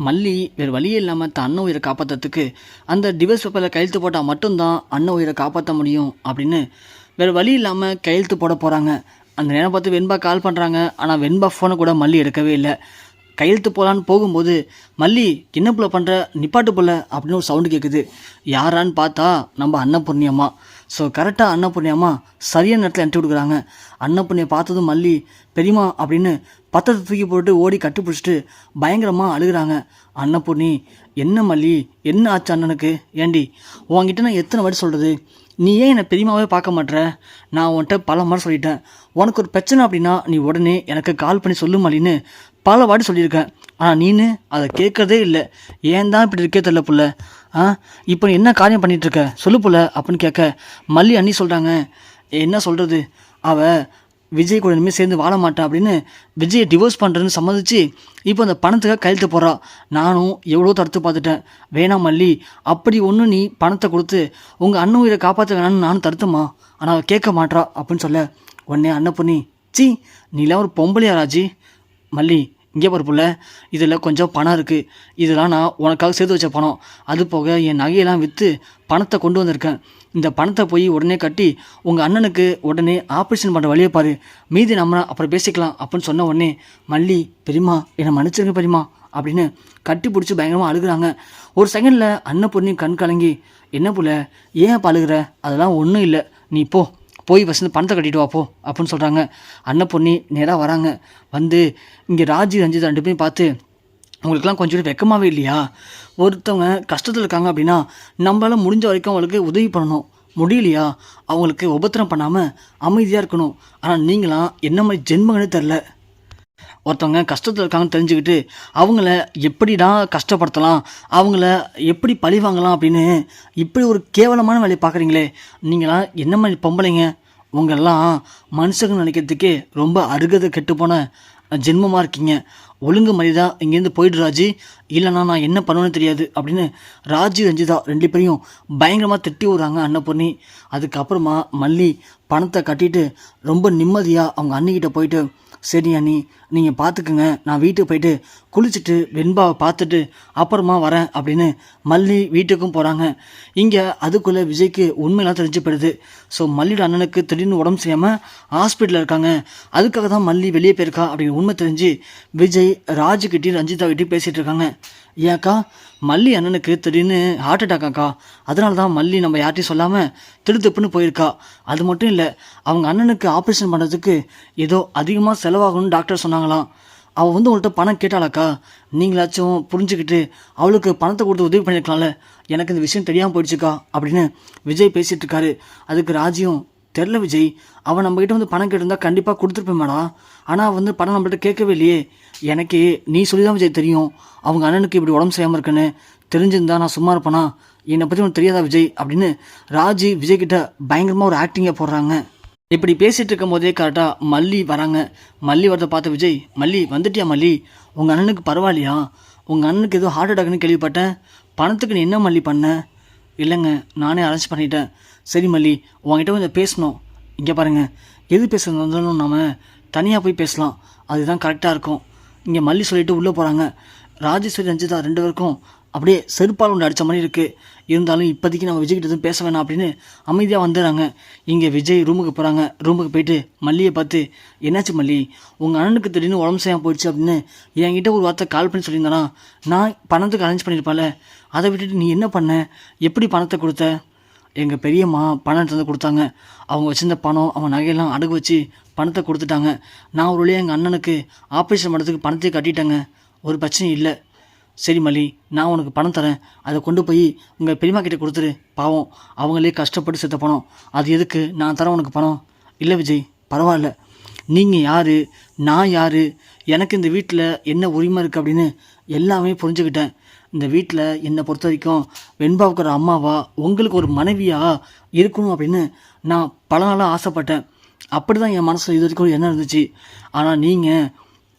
மல்லி வேறு வழியே இல்லாமல் தன் அண்ணன் உயிரை காப்பாற்றுறதுக்கு அந்த டிவோர்ஸ் பேப்பரில் கையெழுத்து போட்டால் மட்டும்தான் அண்ணன் உயிரை காப்பாற்ற முடியும் அப்படின்னு வேறு வழி இல்லாமல் கையெழுத்து போட போகிறாங்க. அந்த நேரம் பார்த்து வெண்பா கால் பண்ணுறாங்க. ஆனால் வெண்பா ஃபோனை கூட மல்லி எடுக்கவே இல்லை. கையெழுத்து போகலான்னு போகும்போது மல்லி என்ன புள்ள பண்ணுற நிப்பாட்டு புள்ள அப்படின்னு ஒரு சவுண்டு கேட்குது. யாரான்னு பார்த்தா நம்ம அன்னபூர்ணியம்மா. ஸோ கரெக்டாக அன்னபூர்ணியம்மா சரியான நேரத்தில் என்ட்ரி கொடுக்குறாங்க. அன்னபூர்ணியை பார்த்ததும் மல்லி பெரியம்மா அப்படின்னு பத்திரத்தை தூக்கி போட்டு ஓடி கட்டி பிடிச்சிட்டு பயங்கரமாக அழுகிறாங்க. அன்னபூர்ணி என்ன மல்லி என்ன ஆச்சு அண்ணனுக்கு? ஏண்டி உன்கிட்ட நான் எத்தனை வாட்டி சொல்கிறது, நீ ஏன் என்னை பெரியமாவே பார்க்க மாட்டேற? நான் உன்கிட்ட பல முறை சொல்லிட்டேன், உனக்கு ஒரு பிரச்சனை அப்படின்னா நீ உடனே எனக்கு கால் பண்ணி சொல்லு மல்லின்னு பல வாட்டி சொல்லியிருக்கேன். ஆனால் நீனு அதை கேட்குறதே இல்லை. ஏன் தான் இப்படி இருக்கே தெரியல புள்ள. இப்போ நீ என்ன காரியம் பண்ணிகிட்ருக்க சொல்லு புள்ள அப்படின்னு கேட்க மல்லி அண்ணி சொல்கிறாங்க. என்ன சொல்கிறது, அவள் விஜய் கூட இனிமேல் சேர்ந்து வாழ மாட்டேன் அப்படின்னு விஜயை டிவோர்ஸ் பண்ணுறேன்னு சம்மதிச்சு இப்போ அந்த பணத்துக்காக கையெழுத்து போடுறா. நானும் எவ்வளோ தடுத்து பார்த்துட்டேன். வேணாம் மல்லி, அப்படி ஒன்று நீ பணத்தை கொடுத்து உங்கள் அண்ணன் உயிரை காப்பாற்ற வேணான்னு நானும் தடுத்தம்மா. ஆனால் அவள் கேட்க மாட்றா அப்படின்னு சொல்ல உடனே அன்னபூர்ணி சி நீலாம் ஒரு பொம்பளையா ராஜி. மல்லி இங்கே பொறுப்புல இதில் கொஞ்சம் பணம் இருக்குது, இதெல்லாம் நான் உனக்காக சேர்த்து வச்ச பணம். அது போக என் நகையெல்லாம் விற்று பணத்தை கொண்டு வந்திருக்கேன். இந்த பணத்தை போய் உடனே கட்டி உங்கள் அண்ணனுக்கு உடனே ஆப்ரேஷன் பண்ணுற வழியை பாரு, மீதி நம்ம அப்புறம் பேசிக்கலாம் அப்படின்னு சொன்ன உடனே மல்லி பெரியம்மா என்னை மன்னிச்சிருங்க பெரியம்மா அப்படின்னு கட்டி பிடிச்சி பயங்கரமாக அழுகுறாங்க. ஒரு செகண்டில் அன்னபூர்ணி கண் கலங்கி என்ன புள்ள ஏன் அப்போ அழுகுற, அதெல்லாம் ஒன்றும் இல்லை, நீ போய் ஃபஸ்ட்டு பணத்தை கட்டிட்டு வாப்போ அப்படின்னு சொல்கிறாங்க. அன்னபூர்ணி நேராக வராங்க. வந்து இங்கே ராஜி ரஞ்சித் ரெண்டு பேரும் பார்த்து உங்களுக்கெல்லாம் கொஞ்சம் வெக்கமாகவே இல்லையா? ஒருத்தவங்க கஷ்டத்தில் இருக்காங்க அப்படின்னா நம்மளால் முடிஞ்ச வரைக்கும் அவங்களுக்கு உதவி பண்ணணும். முடியலையா அவங்களுக்கு உபத்திரம் பண்ணாமல் அமைதியாக இருக்கணும். ஆனால் நீங்களாம் என்ன மாதிரி ஜென்மங்கன்னு தெரில. ஒருத்தவங்க கஷ்டத்தில் இருக்காங்கன்னு தெரிஞ்சுக்கிட்டு அவங்கள எப்படிடா கஷ்டப்படுத்தலாம், அவங்கள எப்படி பழி வாங்கலாம் அப்படின்னு இப்படி ஒரு கேவலமான வேலையை பார்க்குறீங்களே. நீங்களாம் என்ன மாதிரி பொம்பளைங்க? உங்களெல்லாம் மனுஷங்க நினைக்கிறதுக்கே ரொம்ப அருகதை கெட்டுப்போன ஜென்மமாக இருக்கீங்க. ஒழுங்கு மரியாதை இங்கேருந்து போயிடு ராஜி, இல்லைனா நான் என்ன பண்ணுவேன்னு தெரியாது அப்படின்னு ராஜி ரஞ்சிதா ரெண்டு பேரையும் பயங்கரமாக திட்டி விடுறாங்க அன்னபூர்ணி. அதுக்கப்புறமா மல்லி பணத்தை கட்டிட்டு ரொம்ப நிம்மதியாக அவங்க அண்ணிக்கிட்ட போயிட்டு சரி அண்ணி நீங்கள் பார்த்துக்குங்க, நான் வீட்டுக்கு போயிட்டு குளிச்சுட்டு வெண்பாவை பார்த்துட்டு அப்புறமா வரேன் அப்படின்னு மல்லி வீட்டுக்கும் போகிறாங்க. இங்கே அதுக்குள்ளே விஜய்க்கு உண்மையெல்லாம் தெரிஞ்சு போயிடுது. ஸோ மல்லியோட அண்ணனுக்கு திடீர்னு உடம்பு செய்யாமல் ஹாஸ்பிட்டலில் இருக்காங்க. அதுக்காக தான் மல்லி வெளியே போயிருக்கா அப்படிங்கிற உண்மை தெரிஞ்சு விஜய் ராஜுக்கிட்டையும் ரஞ்சிதா கிட்டையும் பேசிகிட்டு இருக்காங்க. ஏக்கா மல்லி அண்ணனுக்கு திடீர்னு ஹார்ட் அட்டாக்காக்கா, அதனால தான் மல்லி நம்ம யார்ட்டையும் சொல்லாமல் திடுத்துப்புன்னு போயிருக்கா. அது மட்டும் இல்லை, அவங்க அண்ணனுக்கு ஆப்ரேஷன் பண்ணுறதுக்கு ஏதோ அதிகமாக செலவாகணும்னு டாக்டர் சொன்னாங்களாம். அவள் வந்து உங்கள்கிட்ட பணம் கேட்டாளாக்கா, நீங்களாச்சும் புரிஞ்சுக்கிட்டு அவளுக்கு பணத்தை கொடுத்து உதவி பண்ணியிருக்கலாம்ல. எனக்கு இந்த விஷயம் தெரியாமல் போயிடுச்சுக்கா அப்படின்னு விஜய் பேசிகிட்டு இருக்காரு. அதுக்கு ராஜியும் தெரில விஜய், அவன் நம்மகிட்ட வந்து பணம் கேட்டிருந்தா கண்டிப்பாக கொடுத்துருப்பேன் மேடம். ஆனால் வந்து பணம் நம்மள்கிட்ட கேட்கவே இல்லையே. எனக்கு நீ சொல்லி தான் விஜய் தெரியும் அவங்க அண்ணனுக்கு இப்படி உடம்பு செய்யாமல் இருக்குன்னு. தெரிஞ்சிருந்தா நான் சும்மா இருப்பேனா? என்னை பற்றி உனக்கு தெரியாதா விஜய் அப்படின்னு ராஜி விஜய்கிட்ட பயங்கரமாக ஒரு ஆக்டிங்கை போடுறாங்க. இப்படி பேசிகிட்டு இருக்கும் போதே கரெக்டாக மல்லி வராங்க. மல்லி வரதை பார்த்த விஜய், மல்லி வந்துட்டியா மல்லி, உங்கள் அண்ணனுக்கு பரவாயில்லையா? உங்கள் அண்ணனுக்கு ஏதோ ஹார்ட் அட்டாக்னு கேள்விப்பட்டேன், பணத்துக்கு நீ என்ன மல்லி பண்ண? இல்லைங்க நானே அரெஸ்ட் பண்ணிட்டேன். சரி மல்லி உங்ககிட்ட கொஞ்சம் பேசணும். இங்கே பாருங்கள், எது பேசுறது வந்தாலும் நாம் தனியாக போய் பேசலாம், அதுதான் கரெக்டாக இருக்கும். இங்கே மல்லி சொல்லிவிட்டு உள்ளே போகிறாங்க. ராஜேஸ்வரி ரஞ்சிதா ரெண்டு பேருக்கும் அப்படியே செருப்பால் ஒன்று அடித்த மாதிரி இருக்குது. இருந்தாலும் இப்போதைக்கு நம்ம விஜய்கிட்ட எதுவும் பேச வேணாம் அப்படின்னு அமைதியாக வந்துடுறாங்க. இங்கே விஜய் ரூமுக்கு போகிறாங்க. ரூமுக்கு போயிட்டு மல்லியை பார்த்து என்னாச்சு மல்லி, உங்கள் அண்ணனுக்கு திடீர்னு உடம்பு செய்யாமல் போயிடுச்சு அப்படின்னு என்கிட்ட ஒரு வார்த்தை கால் பண்ணி சொல்லியிருந்தானா நான் பணத்துக்கு அரேஞ்ச் பண்ணியிருப்பால, அதை விட்டுட்டு நீ என்ன பண்ண, எப்படி பணத்தை கொடுத்த? எங்கள் பெரியம்மா பணம் தந்து கொடுத்தாங்க. அவங்க வச்சுருந்த பணம் அவங்க நகையெல்லாம் அடகு வச்சு பணத்தை கொடுத்துட்டாங்க. நான் ஒரு வழியாக எங்கள் அண்ணனுக்கு ஆப்ரேஷன் பண்ணுறதுக்கு பணத்தையே கட்டிட்டேங்க, ஒரு பிரச்சனையும் இல்லை. சரி மல்லி நான் உனக்கு பணம் தரேன், அதை கொண்டு போய் உங்கள் பெரியம்மா கிட்டே கொடுத்துரு, பாவம் அவங்களே கஷ்டப்பட்டு செத்த பணம், அது எதுக்கு நான் தரேன் உனக்கு பணம்? இல்லை விஜய் பரவாயில்ல, நீங்கள் யார் நான் யார், எனக்கு இந்த வீட்டில் என்ன உரிமை இருக்குது அப்படின்னு எல்லாமே புரிஞ்சுக்கிட்டேன். இந்த வீட்டில் என்னை பொறுத்த வரைக்கும் வெண்பாவுக்கு ஒரு அம்மாவா உங்களுக்கு ஒரு மனைவியாக இருக்கணும் அப்படின்னு நான் பல நாளாக ஆசைப்பட்டேன். அப்படி தான் என் மனசில் இது வரைக்கும் என்ன இருந்துச்சு. ஆனால் நீங்கள்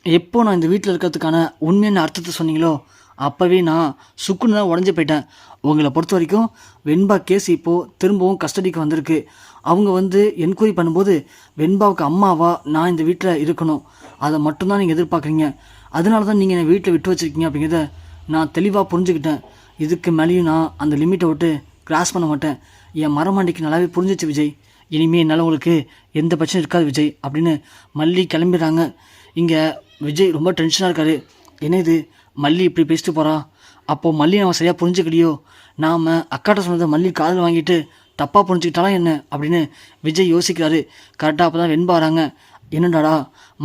எப்போ நான் இந்த வீட்டில் இருக்கிறதுக்கான உண்மையான அர்த்தத்தை சொன்னீங்களோ அப்போவே நான் சுக்குன்னு தான் உடஞ்சி போயிட்டேன். உங்களை பொறுத்த வரைக்கும் வெண்பா கேஸ் இப்போது திரும்பவும் கஸ்டடிக்கு வந்திருக்கு. அவங்க வந்து என்கொயரி பண்ணும்போது வெண்பாவுக்கு அம்மாவா நான் இந்த வீட்டில் இருக்கணும், அதை மட்டும்தான் நீங்கள் எதிர்பார்க்குறீங்க. அதனால தான் நீங்கள் என்னை வீட்டில் விட்டு வச்சுருக்கீங்க அப்படிங்கிறத நான் தெளிவாக புரிஞ்சுக்கிட்டேன். இதுக்கு மேலேயும் நான் அந்த லிமிட்டை விட்டு கிராஸ் பண்ண மாட்டேன். என் மரமாண்டிக்கு நல்லாவே புரிஞ்சிச்சு விஜய். இனிமேல் என்னால் உங்களுக்கு எந்த பிரச்சனையும் இருக்காது விஜய் அப்படின்னு மல்லி கிளம்பிடுறாங்க. இங்கே விஜய் ரொம்ப டென்ஷனாக இருக்காரு. என்ன இது, மல்லி இப்படி பேசிட்டு போகிறா? அப்போது மல்லி நம்ம சரியாக புரிஞ்சுக்கலையோ? நாம் அக்காட்ட சொன்னதை மல்லி காதில் வாங்கிட்டு தப்பாக புரிஞ்சுக்கிட்டாலும் என்ன அப்படின்னு விஜய் யோசிக்கிறாரு. கரெக்டாக அப்போ தான் வெண்பா வராங்க. என்னடாடா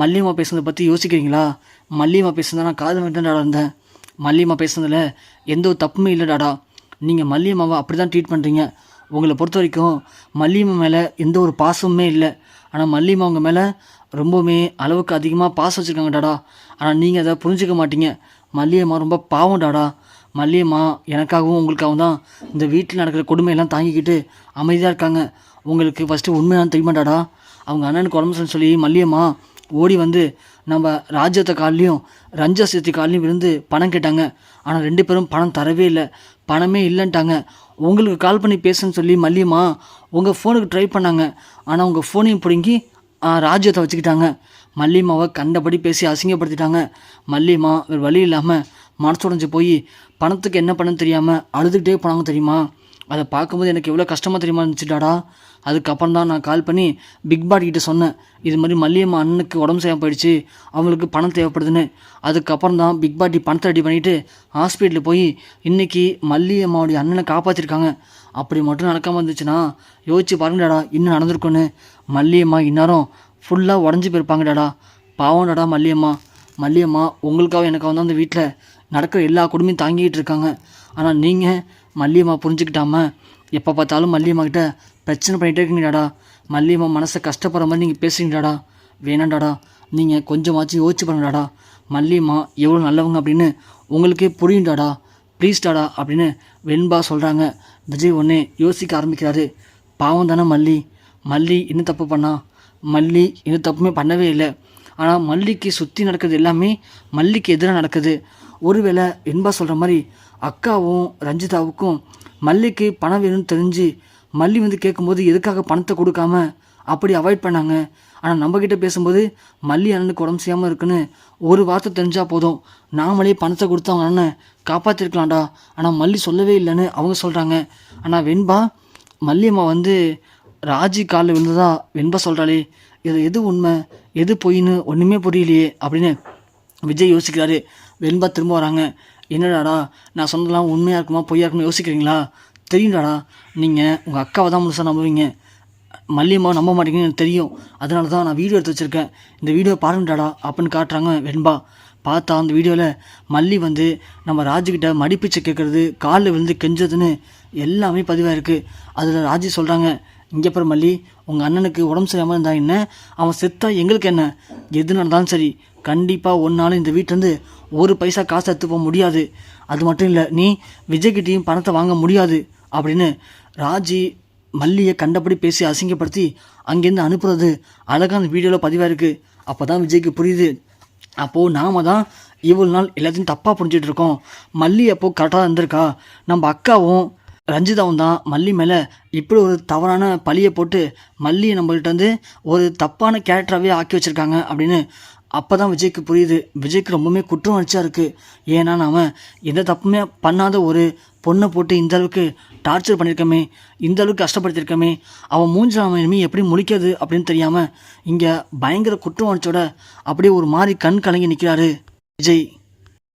மல்லியம்மா பேசுனதை பற்றி யோசிக்கிறீங்களா? மல்லியம்மா பேசுனதை நான் காதில் வாங்கிட்டு டாடா இருந்தேன். மல்லியம்மா பேசுனதில் எந்த ஒரு தப்புமே இல்லை டாடா. நீங்கள் மல்லியம்மாவை அப்படி தான் ட்ரீட் பண்ணுறீங்க. உங்களை பொறுத்த வரைக்கும் மல்லியம்மா மேலே எந்த ஒரு பாசமுமே இல்லை. ஆனால் மல்லியம்மா உங்கள் மேலே ரொம்பவுமே அளவுக்கு அதிகமாக பாசம் வச்சுருக்காங்க டாடா. ஆனால் நீங்கள் அதை புரிஞ்சிக்க மாட்டீங்க. மல்லியம்மா ரொம்ப பாவம் டாடா. மல்லியம்மா எனக்காகவும் உங்களுக்காகவும் தான் இந்த வீட்டில் நடக்கிற கொடுமையெல்லாம் தாங்கிக்கிட்டு அமைதியாக இருக்காங்க. உங்களுக்கு ஃபஸ்ட்டு உண்மையான தெரியுமா டாடா? அவங்க அண்ணனுக்கு உடம்பு சரியில்லைன்னு சொல்லி மல்லியம்மா ஓடி வந்து நம்ம ராஜ்யத்தை கால்லையும் ரஞ்சசக்தி கால்லையும் விழுந்து பணம் கேட்டாங்க. ஆனால் 2 பேரும் பணம் தரவே இல்லை. பணமே இல்லைன்ட்டாங்க. உங்களுக்கு கால் பண்ணி பேசுன்னு சொல்லி மல்லியம்மா உங்கள் ஃபோனுக்கு ட்ரை பண்ணாங்க. ஆனால் உங்கள் ஃபோனையும் பிடுங்கி ராஜ்யத்தை வச்சுக்கிட்டாங்க. மல்லியம்மாவை கண்டபடி பேசி அசிங்கப்படுத்திட்டாங்க. மல்லியம்மா வேறு வழி இல்லாமல் மனசு உடஞ்சி போய் பணத்துக்கு என்ன பண்ணன்னு தெரியாமல் அழுதுகிட்டே போனாங்க தெரியுமா? அதை பார்க்கும்போது எனக்கு எவ்வளோ கஷ்டமாக தெரியுமா இருந்துச்சுடாடா. அதுக்கப்புறம் தான் நான் கால் பண்ணி பிக் பாடி கிட்ட சொன்னேன், இது மாதிரி மல்லியம்மா அண்ணனுக்கு உடம்பு சரியாக போயிடுச்சு, அவங்களுக்கு பணம் தேவைப்படுதுன்னு. அதுக்கப்புறம் தான் பிக் பாட்டி பணத்தை ரெடி பண்ணிவிட்டு ஹாஸ்பிட்டலில் போய் இன்றைக்கி மல்லியம்மாவுடைய அண்ணனை காப்பாற்றிருக்காங்க. அப்படி மட்டும் நடக்காமல் இருந்துச்சுன்னா யோசிச்சு பாருங்கடாடா இன்னும் நடந்திருக்குன்னு. மல்லியம்மா இந்நேரம் ஃபுல்லாக உடஞ்சி போயிருப்பாங்கடாடா. பாவம்டாடா மல்லியம்மா. மல்லியம்மா உங்களுக்காக எனக்காக வந்து அந்த வீட்டில் நடக்கிற எல்லா கொடுமையும் தாங்கிட்டு இருக்காங்க. ஆனால் நீங்கள் மல்லியம்மா புரிஞ்சுக்கிட்டாமல் எப்போ பார்த்தாலும் மல்லியம்மா கிட்ட பிரச்சனை பண்ணிகிட்டே இருக்கீங்கடாடா. மல்லியம்மா மனசை கஷ்டப்படுற மாதிரி நீங்கள் பேசுகிறீங்கடாடா. வேணாண்டாடா, நீங்கள் கொஞ்சமாச்சும் யோசிச்சு பாருங்கடாடா. மல்லியம்மா எவ்வளோ நல்லவங்க அப்படின்னு உங்களுக்கே புரியுண்டாடா, ப்ளீஸ்டாடா அப்படின்னு வெண்பா சொல்கிறாங்க. விஜய் ஒன்றே யோசிக்க ஆரம்பிக்கிறாரு. பாவம் தானே மல்லி. மல்லி என்ன தப்பு பண்ணா? மல்லி எந்த தப்புமே பண்ணவே இல்லை. ஆனால் மல்லிக்கு சுற்றி நடக்கிறது எல்லாமே மல்லிக்கு எதிராக நடக்குது. ஒருவேளை வெண்பா சொல்கிற மாதிரி அக்காவும் ரஞ்சிதாவுக்கும் மல்லிக்கு பணம் வேணும்னு தெரிஞ்சு மல்லி வந்து கேட்கும்போது எதுக்காக பணத்தை கொடுக்காம அப்படி அவாய்ட் பண்ணாங்க. ஆனால் நம்மக்கிட்ட பேசும்போது மல்லி அண்ணனுக்கு உடம்பு செய்யாமல் இருக்குன்னு ஒரு வார்த்தை தெரிஞ்சால் போதும், நாமளே பணத்தை கொடுத்து அவங்க அண்ணனை காப்பாற்றிருக்கலாம்டா. ஆனால் மல்லி சொல்லவே இல்லைன்னு அவங்க சொல்கிறாங்க. ஆனால் வெண்பா மல்லியம்மா வந்து ராஜி காலில் விழுந்ததா வெண்பா சொல்கிறாளே, இது எது உண்மை எது பொய்ன்னு ஒன்றுமே புரியலையே அப்படின்னு விஜய் யோசிக்கிறாரு. வெண்பா திரும்ப வராங்க. என்னடாடா நான் சொன்னதெல்லாம் உண்மையாக இருக்குமா பொய்யா இருக்குமா யோசிக்கிறீங்களா? தெரியும்டாடா, நீங்கள் உங்கள் அக்காவை தான் முழுசாக நம்புவீங்க, மல்லியம்மாவை நம்ப மாட்டீங்கன்னு எனக்கு தெரியும். அதனால தான் நான் வீடியோ எடுத்து வச்சுருக்கேன், இந்த வீடியோ பாருங்கடாடா அப்படின்னு காட்டுறாங்க வெண்பா. பார்த்தா அந்த வீடியோவில் மல்லி வந்து நம்ம ராஜுக்கிட்ட மடிப்பிச்சை கேட்குறது, காலில் விழுந்து கெஞ்சதுன்னு எல்லாமே பதிவாக இருக்குது. அதில் ராஜி சொல்கிறாங்க, இங்கே அப்புறம் மல்லி உங்கள் அண்ணனுக்கு உடம்பு சரியாமல் இருந்தா என்ன, அவன் செத்தா எங்களுக்கு என்ன, எது நடந்தாலும் சரி கண்டிப்பாக ஒன்றாலும் இந்த வீட்டிலேருந்து ஒரு பைசா காசு எடுத்து போக முடியாது. அது மட்டும் இல்லை, நீ விஜய்கிட்டையும் பணத்தை வாங்க முடியாது அப்படின்னு ராஜி மல்லியை கண்டபடி பேசி அசிங்கப்படுத்தி அங்கேருந்து அனுப்புறது அழகாக அந்த வீடியோவில் பதிவாக இருக்குது. அப்போ தான் விஜய்க்கு புரியுது, அப்போது நாம் தான் இவ்வளோ நாள் எல்லாத்தையும் தப்பாக புரிஞ்சிட்டு இருக்கோம். மல்லி அப்போது கரெக்டாக இருந்திருக்கா, நம்ம அக்காவும் ரஞ்சிதாவும் தான் மல்லி மேலே இப்படி ஒரு தவறான பழியை போட்டு மல்லியை நம்மள்கிட்ட வந்து ஒரு தப்பான கேரக்டராகவே ஆக்கி வச்சுருக்காங்க அப்படின்னு. அப்போ தான் விஜய்க்கு புரியுது, விஜய்க்கு ரொம்பவுமே குற்ற உணர்ச்சியாக இருக்குது. ஏன்னா நாம் எந்த தப்புமே பண்ணாத ஒரு பொண்ணை போட்டு இந்த அளவுக்கு டார்ச்சர் பண்ணியிருக்கோமே, இந்த அளவுக்கு கஷ்டப்படுத்தியிருக்கோமே, அவன் மூஞ்சில் அவன் இனிமேல் எப்படி முழிக்கிறது அப்படின்னு தெரியாமல் இங்கே பயங்கர குற்ற உணர்ச்சியோட அப்படியே ஒரு மாதிரி கண் கலங்கி நிற்கிறாரு விஜய்.